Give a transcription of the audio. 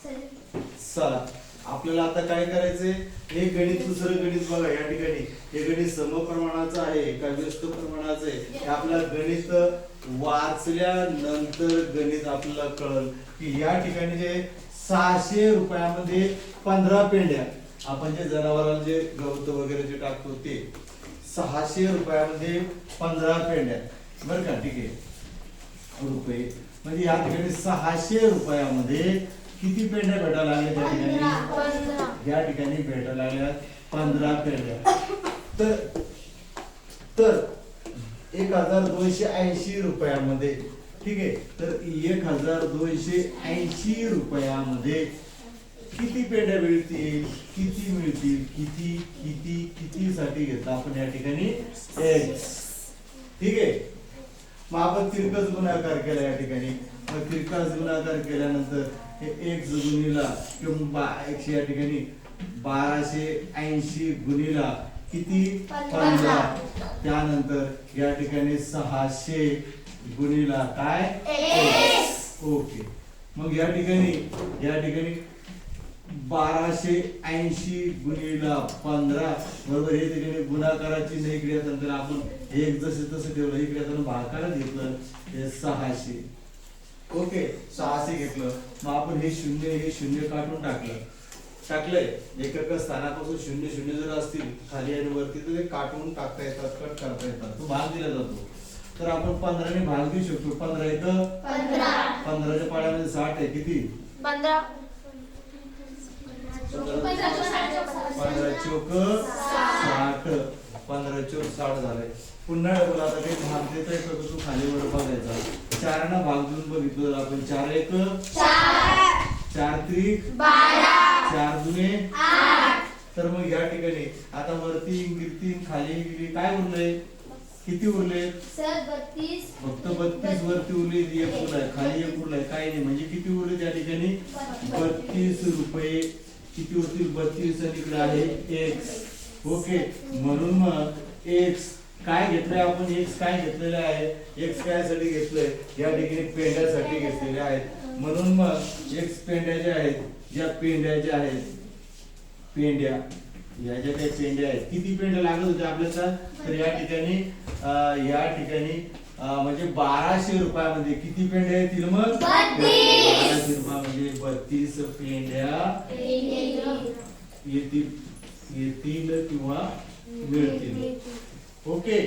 7. आपल्याला आता काय करायचंय, हे गणित दुसरं गणित बघा या ठिकाणी. हे गणित समप्रमाणाचं आहे का व्यस्त प्रमाणाचं आहे, हे आपल्याला गणित वाचल्यानंतर गणित आपल्याला कळलं की या ठिकाणी जे 600 रुपयामध्ये 15 पेंड्या, आपण जे जनावरांना जे गवत वगैरे जे टाकतो ते 600 रुपयामध्ये 15 पेंड्या, बरं का. ठीक आहे, रुपये म्हणजे या ठिकाणी 600 रुपयामध्ये किती पेंड्या भेटायला लागल्या त्या ठिकाणी? या ठिकाणी भेटायला लागल्या 15 पेंड्या. तर 1280 रुपयामध्ये, ठीक आहे, तर 1280 रुपयामध्ये किती पेंड्या मिळतील? किती मिळतील? किती किती किती साठी घेतला आपण या ठिकाणी x. ठीक आहे, मग आपण तिरकस गुणाकार केला या ठिकाणी. मग तिरकस गुणाकार केल्यानंतर हे x गुणिला किंवा x या ठिकाणी 1280 गुणिला किती? 15. त्यानंतर या ठिकाणी 600 गुणिला काय? x. ओके, मग या ठिकाणी 1280 गुणिला 15 बरोबर. हे ठिकाणी गुणाकाराची नाही क्रिया, नंतर आपण एक जसे तसे ठेवलं, इकडे आपण भागाकार घेतलं, हे 600. ओके, 600 घेतलं. मग आपण हे शून्य काढून टाकलंय. एकक स्थानापासून 0 0 जर असतील खाली आणि वरती तर ते काढून टाकता येतात, कट करता येतात, तो भाग दिला जातो. तर आपण 15 ने भाग देऊ शकतो. 15 1 15. 15च्या पाड्यामध्ये 60 आहे. किती? 15. 15 चौक 60. 15 चौक 60 झाले. पुन्हा डबल आता काही भाग देता येतो का? तू खाली वर बघायचा. 4 ना भाग देऊन बघितलं आपण. 4 1 4. 4 3 12. 4 दुने 8. तर मग या ठिकाणी आता वरती कीर्ती खाली गेली, काय उरले? किती उरले? सर 32. फक्त 32 वरती उरले, एक उरलाय, खाली एक उरलाय, काय नाही. म्हणजे किती उरले त्या ठिकाणी? 32 रुपये. किती होतील? 32 आणि इकडे आहे x. ओके, म्हणून मग x काय घेतलंय आपण? x काय घेतलेलं आहे? x काय साठी घेतलंय? या ठिकाणी पेंड्यासाठी घेतलेले आहेत. म्हणून मग x पेंड्या ज्या आहेत, ज्या पेंड्या आहेत, पेंड्या या ज्या काही पेंड्या आहेत, किती पेंड्या लागत होत्या आपल्याला? तर या ठिकाणी म्हणजे 1200 रुपयामध्ये किती पेंड्या येतील? मग 1200 रुपयामध्ये 32 पेंड्या येतील किंवा मिळतील. ओके.